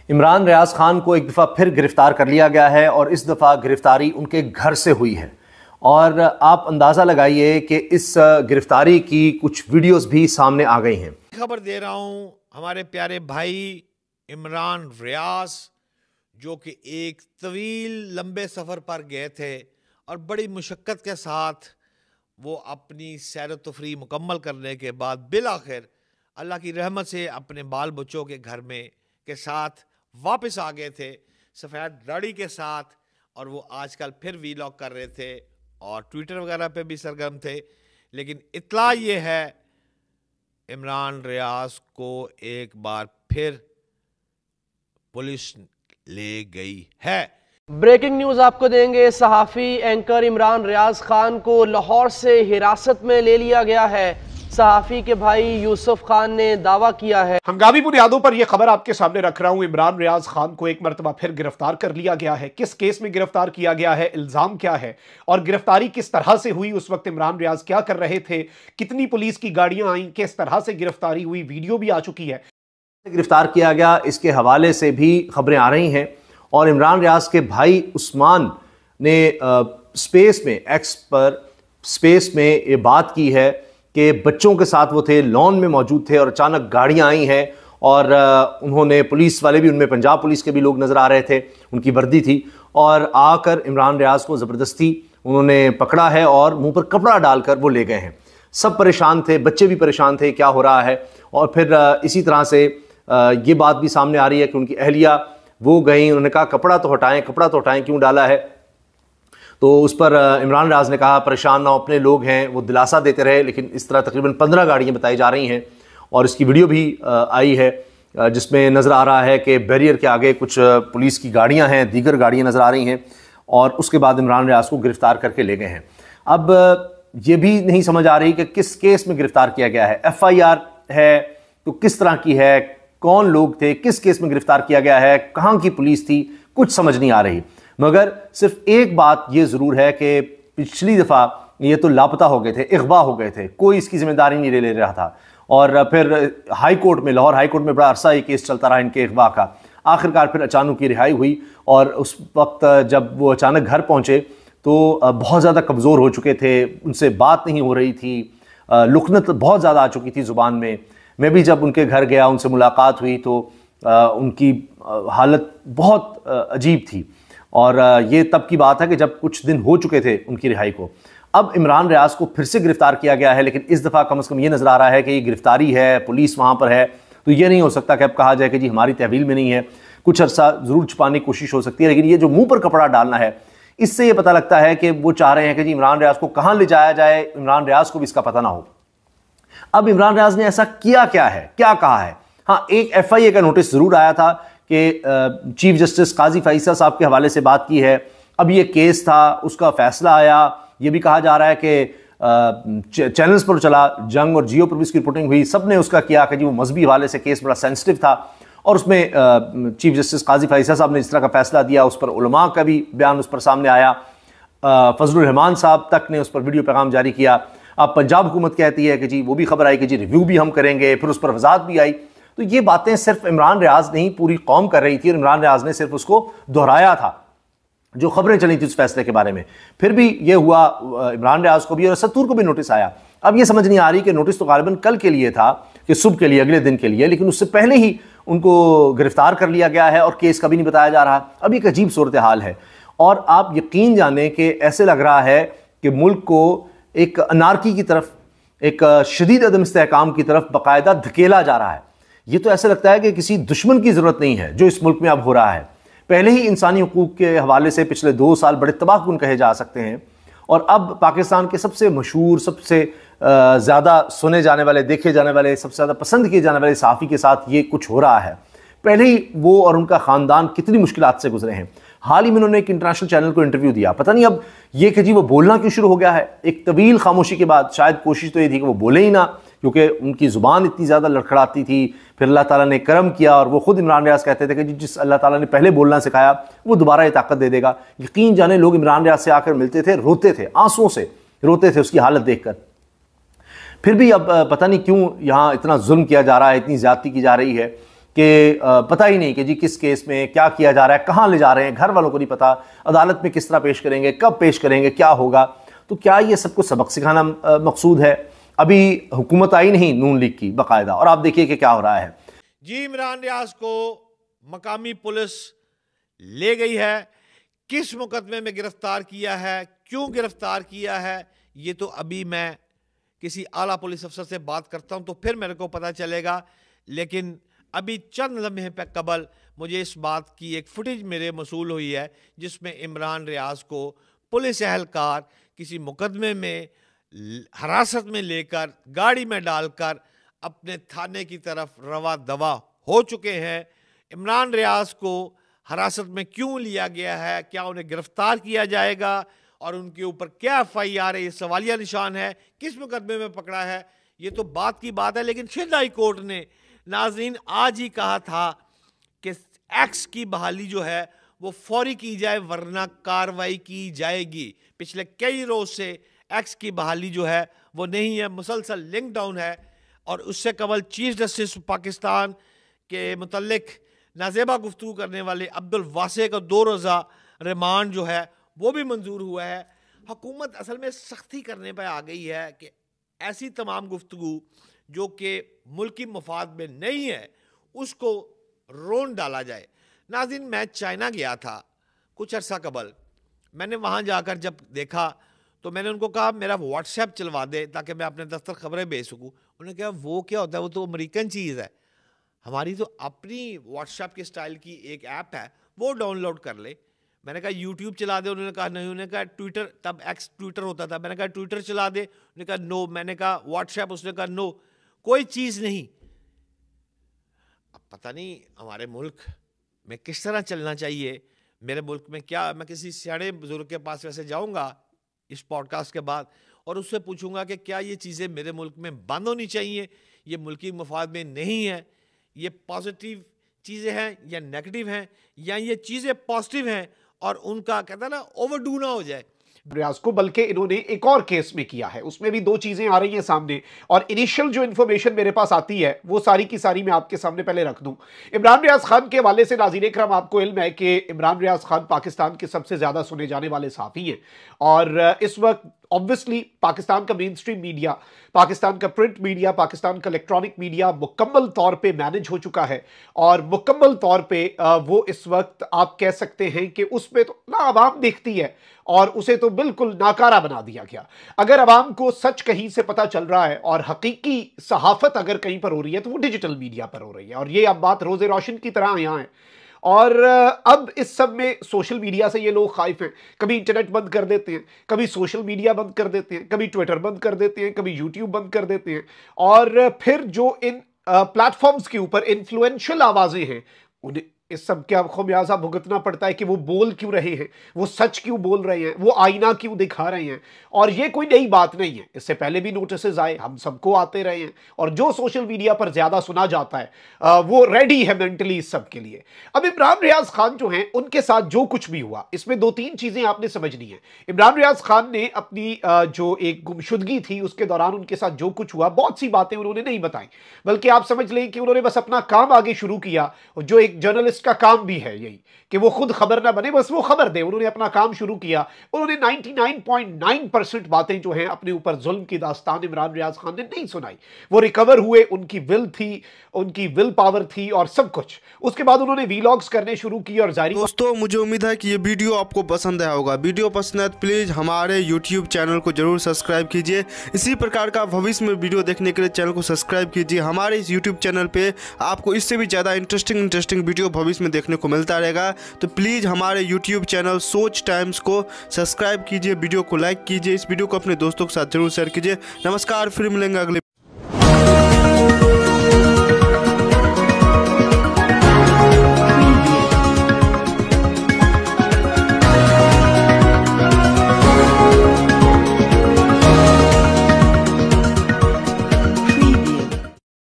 इमरान रियाज खान को एक दफ़ा फिर गिरफ्तार कर लिया गया है और इस दफ़ा गिरफ्तारी उनके घर से हुई है। और आप अंदाज़ा लगाइए कि इस गिरफ्तारी की कुछ वीडियोस भी सामने आ गई हैं। खबर दे रहा हूं हमारे प्यारे भाई इमरान रियाज, जो कि एक तवील लंबे सफ़र पर गए थे और बड़ी मुशक्क़त के साथ वो अपनी सैर तफरी मुकम्मल करने के बाद बिल आखिर अल्लाह की रहमत से अपने बाल बच्चों के घर में के साथ वापस आ गए थे, सफ़ेद दाढ़ी के साथ। और वो आजकल फिर वीलॉग कर रहे थे और ट्विटर वगैरह पे भी सरगर्म थे। लेकिन इत्तला ये है, इमरान रियाज को एक बार फिर पुलिस ले गई है। ब्रेकिंग न्यूज आपको देंगे। सहाफ़ी एंकर इमरान रियाज खान को लाहौर से हिरासत में ले लिया गया है। सहाफ़ी के भाई यूसुफ खान ने दावा किया है। हंगामी बुनियादों पर यह खबर आपके सामने रख रहा हूं। इमरान रियाज खान को एक मरतबा फिर गिरफ्तार कर लिया गया है। किस केस में गिरफ्तार किया गया है, इल्जाम क्या है और गिरफ्तारी किस तरह से हुई, उस वक्त इमरान रियाज क्या कर रहे थे, कितनी पुलिस की गाड़ियां आई, किस तरह से गिरफ्तारी हुई, वीडियो भी आ चुकी है। गिरफ्तार किया गया, इसके हवाले से भी खबरें आ रही हैं। और इमरान रियाज के भाई उस्मान ने स्पेस में, एक्स पर स्पेस में ये बात की है कि बच्चों के साथ वो थे, लॉन में मौजूद थे और अचानक गाड़ियां आई हैं और उन्होंने, पुलिस वाले भी, उनमें पंजाब पुलिस के भी लोग नज़र आ रहे थे, उनकी वर्दी थी, और आकर इमरान रियाज को ज़बरदस्ती उन्होंने पकड़ा है और मुंह पर कपड़ा डालकर वो ले गए हैं। सब परेशान थे, बच्चे भी परेशान थे, क्या हो रहा है। और फिर इसी तरह से ये बात भी सामने आ रही है कि उनकी अहलिया वो गई, उन्होंने कहा कपड़ा तो हटाएं, क्यों डाला है। तो उस पर इमरान रियाज ने कहा परेशान ना हो, अपने लोग हैं, वो दिलासा देते रहे। लेकिन इस तरह तकरीबन 15 गाड़ियाँ बताई जा रही हैं और इसकी वीडियो भी आई है जिसमें नज़र आ रहा है कि बैरियर के आगे कुछ पुलिस की गाड़ियाँ हैं, दीगर गाड़ियाँ नज़र आ रही हैं। और उसके बाद इमरान रियाज को गिरफ़्तार करके ले गए हैं। अब ये भी नहीं समझ आ रही कि किस केस में गिरफ़्तार किया गया है। FIR है तो किस तरह की है, कौन लोग थे, किस केस में गिरफ़्तार किया गया है, कहाँ की पुलिस थी, कुछ समझ नहीं आ रही। मगर सिर्फ एक बात ये ज़रूर है कि पिछली दफ़ा ये तो लापता हो गए थे, अगवा हो गए थे, कोई इसकी ज़िम्मेदारी नहीं ले रहा था। और फिर हाई कोर्ट में, लाहौर हाई कोर्ट में बड़ा अरसा ये केस चलता रहा इनके अगवा का। आखिरकार फिर अचानक की रिहाई हुई और उस वक्त जब वो अचानक घर पहुँचे तो बहुत ज़्यादा कमज़ोर हो चुके थे, उनसे बात नहीं हो रही थी, लुकनत बहुत ज़्यादा आ चुकी थी ज़ुबान में। मैं भी जब उनके घर गया, उनसे मुलाकात हुई तो उनकी हालत बहुत अजीब थी। और ये तब की बात है कि जब कुछ दिन हो चुके थे उनकी रिहाई को। अब इमरान रियाज को फिर से गिरफ्तार किया गया है, लेकिन इस दफ़ा कम से कम ये नज़र आ रहा है कि ये गिरफ्तारी है, पुलिस वहाँ पर है। तो ये नहीं हो सकता कि अब कहा जाए कि जी हमारी तहवील में नहीं है। कुछ अर्सा ज़रूर छुपाने की कोशिश हो सकती है, लेकिन ये जो मुँह पर कपड़ा डालना है, इससे ये पता लगता है कि वो चाह रहे हैं कि जी इमरान रियाज को कहाँ ले जाया जाए, इमरान रियाज को भी इसका पता ना हो। अब इमरान रियाज ने ऐसा किया क्या है, क्या कहा है। हाँ, एक FIA का नोटिस ज़रूर आया था कि चीफ जस्टिस काजी फैसल साहब के हवाले से बात की है। अब ये केस था, उसका फैसला आया। ये भी कहा जा रहा है कि चैनल्स पर चला, जंग और जियो पर भी इसकी रिपोर्टिंग हुई, सब ने उसका किया कि जी वो मजहबी हवाले से केस बड़ा सेंसिटिव था। और उसमें चीफ जस्टिस काजी फैसल साहब ने जिस तरह का फैसला दिया, उस पर उलमा का भी बयान उस पर सामने आया। फजलुर रहमान साहब तक ने उस पर वीडियो पैगाम जारी किया। अब पंजाब हुकूमत कहती है कि जी वो भी खबर आई कि जी रिव्यू भी हम करेंगे, फिर उस पर वजाहत भी आई। तो ये बातें सिर्फ इमरान रियाज नहीं, पूरी कौम कर रही थी और इमरान रियाज ने सिर्फ उसको दोहराया था, जो खबरें चली थी उस फैसले के बारे में। फिर भी ये हुआ, इमरान रियाज को भी और सत्तूर को भी नोटिस आया। अब ये समझ नहीं आ रही कि नोटिस तो गालिबन कल के लिए था, कि सुबह के लिए, अगले दिन के लिए, लेकिन उससे पहले ही उनको गिरफ्तार कर लिया गया है और केस का भी नहीं बताया जा रहा। अब एक अजीब सूरत हाल है और आप यकीन जाने कि ऐसे लग रहा है कि मुल्क को एक अनारकी की तरफ, एक शदीद अदम इस्तेहकाम की तरफ बाकायदा धकेला जा रहा है। ये तो ऐसा लगता है कि किसी दुश्मन की ज़रूरत नहीं है जो इस मुल्क में अब हो रहा है। पहले ही इंसानी हुकूक के हवाले से पिछले 2 साल बड़े तबाहकुन कहे जा सकते हैं, और अब पाकिस्तान के सबसे मशहूर, सबसे ज़्यादा सुने जाने वाले, देखे जाने वाले, सबसे ज़्यादा पसंद किए जाने वाले सहाफ़ी के साथ ये कुछ हो रहा है। पहले ही वो और उनका ख़ानदान कितनी मुश्किलात से गुजरे हैं। हाल ही में उन्होंने एक इंटरनेशनल चैनल को इंटरव्यू दिया, पता नहीं अब ये कि जी वो बोलना क्यों शुरू हो गया है। एक तवील खामोशी के बाद, शायद कोशिश तो ये थी कि वो बोले ही ना, क्योंकि उनकी ज़ुबान इतनी ज़्यादा लड़खड़ाती थी। फिर अल्लाह ताला ने करम किया और वो खुद इमरान रियाज कहते थे कि जिस अल्लाह ताला ने पहले बोलना सिखाया वो दोबारा ये ताकत दे देगा। यकीन जाने लोग इमरान रियाज से आकर मिलते थे, रोते थे, आंसुओं से रोते थे उसकी हालत देखकर। फिर भी अब पता नहीं क्यों यहाँ इतना जुल्म किया जा रहा है, इतनी ज़्यादती की जा रही है कि पता ही नहीं कि जी किस केस में क्या किया जा रहा है, कहाँ ले जा रहे हैं, घर वालों को नहीं पता, अदालत में किस तरह पेश करेंगे, कब पेश करेंगे, क्या होगा। तो क्या ये सबको सबक सिखाना मकसूद है? अभी हुकूमत आई नहीं नून लीग की बाकायदा, और आप देखिए कि क्या हो रहा है। जी, इमरान रियाज को मकामी पुलिस ले गई है। किस मुकदमे में गिरफ्तार किया है, क्यों गिरफ्तार किया है, ये तो अभी मैं किसी आला पुलिस अफसर से बात करता हूं तो फिर मेरे को पता चलेगा। लेकिन अभी चंद लम्हे पे कबल मुझे इस बात की एक फुटेज मेरे मसूल हुई है जिसमें इमरान रियाज को पुलिस एहलकार किसी मुकदमे में हिरासत में लेकर गाड़ी में डालकर अपने थाने की तरफ रवा दवा हो चुके हैं। इमरान रियाज को हिरासत में क्यों लिया गया है, क्या उन्हें गिरफ्तार किया जाएगा और उनके ऊपर क्या FIR है, ये सवालिया निशान है, किस मुकदमे में पकड़ा है, ये तो बात की बात है। लेकिन सिंध हाई कोर्ट ने नाज़रीन आज ही कहा था कि एक्स की बहाली जो है वो फौरी की जाए वरना कार्रवाई की जाएगी। पिछले कई रोज से एक्स की बहाली जो है वो नहीं है, मुसलसल लिंक डाउन है। और उससे कबल चीफ जस्टिस पाकिस्तान के मुतल्लिक नाजेबा गुफ्तगू करने वाले अब्दुल वासे का 2 रोज़ा रिमांड जो है वो भी मंजूर हुआ है। हुकूमत असल में सख्ती करने पर आ गई है कि ऐसी तमाम गुफ्तगू जो कि मुल्की मफाद में नहीं है उसको रोन डाला जाए। नाज़रीन, मैं चाइना गया था कुछ अर्सा कबल। मैंने वहाँ जाकर जब देखा तो मैंने उनको कहा मेरा व्हाट्सएप चलवा दे ताकि मैं अपने दफ्तर खबरें भेज सकूँ। उन्होंने कहा वो क्या होता है, वो तो अमेरिकन चीज़ है, हमारी तो अपनी व्हाट्सएप के स्टाइल की एक ऐप है वो डाउनलोड कर ले। मैंने कहा यूट्यूब चला दे, उन्होंने कहा नहीं। उन्होंने कहा ट्विटर, तब एक्स ट्विटर होता था, मैंने कहा ट्विटर चला दे, उन्होंने कहा नो। मैंने कहा व्हाट्सएप, उसने कहा नो, कोई चीज़ नहीं। अब पता नहीं हमारे मुल्क में किस तरह चलना चाहिए। मेरे मुल्क में क्या, मैं किसी सियाने बुजुर्ग के पास वैसे जाऊंगा इस पॉडकास्ट के बाद और उससे पूछूंगा कि क्या ये चीज़ें मेरे मुल्क में बंद होनी चाहिए, ये मुल्की मफाद में नहीं है, ये पॉजिटिव चीज़ें हैं या नेगेटिव हैं, या ये चीज़ें पॉजिटिव हैं और उनका कहता है ना ओवरडू ना हो जाए रियाज को। बल्कि इन्होंने एक और केस में किया है, उसमें भी 2 चीजें आ रही हैं सामने। और इनिशियल जो इंफॉर्मेशन मेरे पास आती है वो सारी की सारी मैं आपके सामने पहले रख दूं। इमरान रियाज खान के हवाले से नाज़रीन इकराम, आपको इल्म है कि इमरान रियाज खान पाकिस्तान के सबसे ज्यादा सुने जाने वाले सहाफ़ी हैं। और इस वक्त ऑब्वियसली पाकिस्तान का मेन स्ट्रीम मीडिया, पाकिस्तान का प्रिंट मीडिया, पाकिस्तान का इलेक्ट्रॉनिक मीडिया मुकम्मल तौर पे मैनेज हो चुका है। और मुकम्मल तौर पे वो इस वक्त आप कह सकते हैं कि उसमें तो ना आवाम देखती है और उसे तो बिल्कुल नाकारा बना दिया गया। अगर आवाम को सच कहीं से पता चल रहा है और हकीकी सहाफत अगर कहीं पर हो रही है तो वो डिजिटल मीडिया पर हो रही है। और ये अब बात रोज़े रोशन की तरह यहाँ है। और अब इस सब में सोशल मीडिया से ये लोग खाइफ हैं। कभी इंटरनेट बंद कर देते हैं, कभी सोशल मीडिया बंद कर देते हैं, कभी ट्विटर बंद कर देते हैं, कभी यूट्यूब बंद कर देते हैं। और फिर जो इन प्लेटफॉर्म्स के ऊपर इन्फ्लुएंशियल आवाज़ें हैं उन्हें इस सब क्या खमियाजा भुगतना पड़ता है कि वो बोल क्यों रहे हैं, वो सच क्यों बोल रहे हैं, वो आईना क्यों दिखा रहे हैं। और ये कोई नई बात नहीं है, इससे पहले भी नोटिस आए, हम सबको आते रहे हैं। और जो सोशल मीडिया पर ज्यादा सुना जाता है वो रेडी है मेंटली इस सब के लिए। अब इमरान रियाज खान जो हैं उनके साथ जो कुछ भी हुआ, इसमें 2-3 चीजें आपने समझनी है। इमरान रियाज खान ने अपनी जो एक गुमशुदगी थी उसके दौरान उनके साथ जो कुछ हुआ, बहुत सी बातें उन्होंने नहीं बताई, बल्कि आप समझ लें कि उन्होंने बस अपना काम आगे शुरू किया, जो एक जर्नलिस्ट का काम भी है यही कि वो खुद खबर ना बने, बस वो खबर दे। उन्होंने अपना काम शुरू किया। उन्होंने 99.9% बातें जो हैं अपने ऊपर जुल्म की दास्तान इमरान रियाज खान ने नहीं सुनाई। वो रिकवर हुए, उनकी विल थी, उनकी विल पावर थी और सब कुछ। उसके बाद उन्होंने वीलॉग्स करने शुरू किए और जारी। दोस्तों, मुझे उम्मीद है कि ये वीडियो आपको पसंद आया होगा। वीडियो पसंद है तो प्लीज़ हमारे यूट्यूब चैनल को जरूर सब्सक्राइब कीजिए। इसी प्रकार का भविष्य में वीडियो देखने के लिए चैनल को सब्सक्राइब कीजिए। हमारे इस यूट्यूब चैनल पे आपको इससे भी ज़्यादा इंटरेस्टिंग वीडियो भविष्य में देखने को मिलता रहेगा। तो प्लीज़ हमारे यूट्यूब चैनल सोच टाइम्स को सब्सक्राइब कीजिए, वीडियो को लाइक कीजिए, इस वीडियो को अपने दोस्तों के साथ जरूर शेयर कीजिए। नमस्कार, फिर मिलेंगे अगले